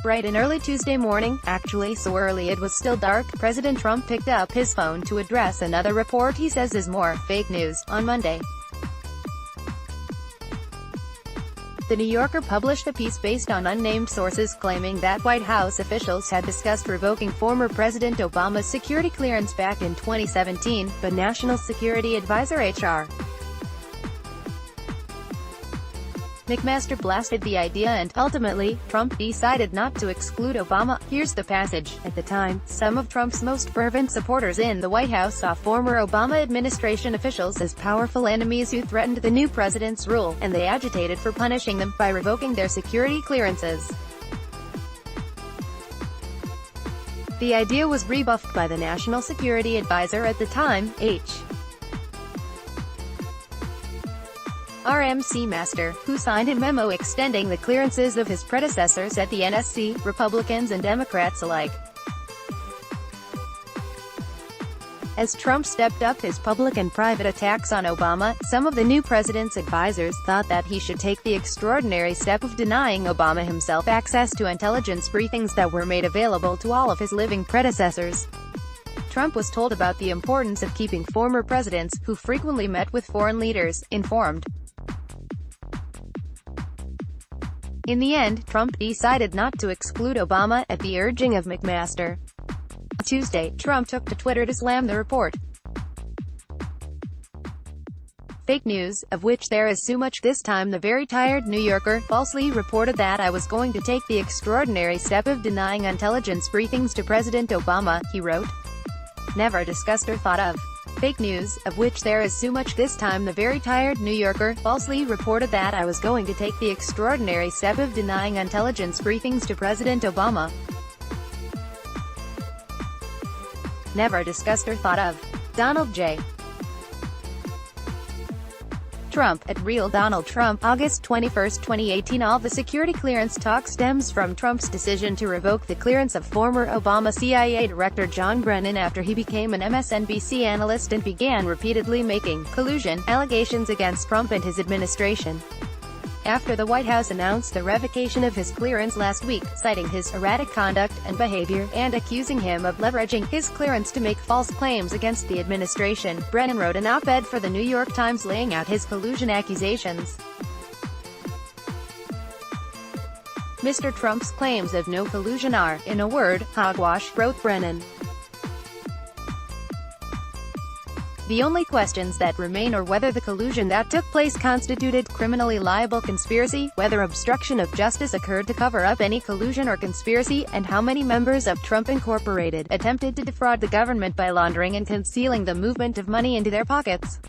bright and early Tuesday morning, actually so early it was still dark, President Trump picked up his phone to address another report he says is more fake news on Monday. The New Yorker published a piece based on unnamed sources claiming that White House officials had discussed revoking former President Obama's security clearance back in 2017, but National Security Advisor H.R. McMaster blasted the idea and, ultimately, Trump decided not to exclude Obama. Here's the passage. At the time, some of Trump's most fervent supporters in the White House saw former Obama administration officials as powerful enemies who threatened the new president's rule, and they agitated for punishing them by revoking their security clearances. The idea was rebuffed by the National Security Advisor at the time, H.R. McMaster, who signed a memo extending the clearances of his predecessors at the NSC, Republicans and Democrats alike. As Trump stepped up his public and private attacks on Obama, some of the new president's advisors thought that he should take the extraordinary step of denying Obama himself access to intelligence briefings that were made available to all of his living predecessors. Trump was told about the importance of keeping former presidents, who frequently met with foreign leaders, informed. In the end, Trump decided not to exclude Obama, at the urging of McMaster. Tuesday, Trump took to Twitter to slam the report. Fake news, of which there is so much. This time the very tired New Yorker falsely reported that I was going to take the extraordinary step of denying intelligence briefings to President Obama, he wrote. Never discussed or thought of. Fake news, of which there is so much. This time the very tired New Yorker falsely reported that I was going to take the extraordinary step of denying intelligence briefings to President Obama. Never discussed or thought of. Donald J. Trump, at Real Donald Trump, August 21, 2018. All the security clearance talk stems from Trump's decision to revoke the clearance of former Obama CIA Director John Brennan after he became an MSNBC analyst and began repeatedly making collusion allegations against Trump and his administration. After the White House announced the revocation of his clearance last week, citing his erratic conduct and behavior, and accusing him of leveraging his clearance to make false claims against the administration, Brennan wrote an op-ed for the New York Times laying out his collusion accusations. Mr. Trump's claims of no collusion are, in a word, hogwash, wrote Brennan. The only questions that remain are whether the collusion that took place constituted criminally liable conspiracy, whether obstruction of justice occurred to cover up any collusion or conspiracy, and how many members of Trump Incorporated attempted to defraud the government by laundering and concealing the movement of money into their pockets.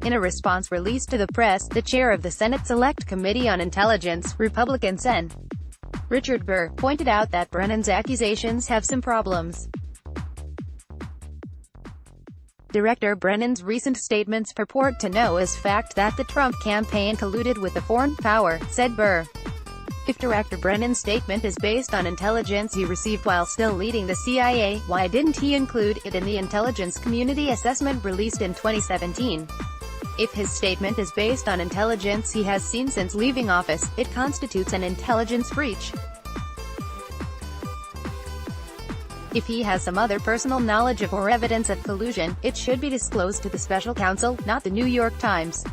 In a response released to the press, the chair of the Senate Select Committee on Intelligence, Republican Sen. Richard Burr, pointed out that Brennan's accusations have some problems. Director Brennan's recent statements purport to know as fact that the Trump campaign colluded with a foreign power, said Burr. If Director Brennan's statement is based on intelligence he received while still leading the CIA, why didn't he include it in the intelligence community assessment released in 2017? If his statement is based on intelligence he has seen since leaving office, it constitutes an intelligence breach. If he has some other personal knowledge of or evidence of collusion, it should be disclosed to the special counsel, not the New York Times.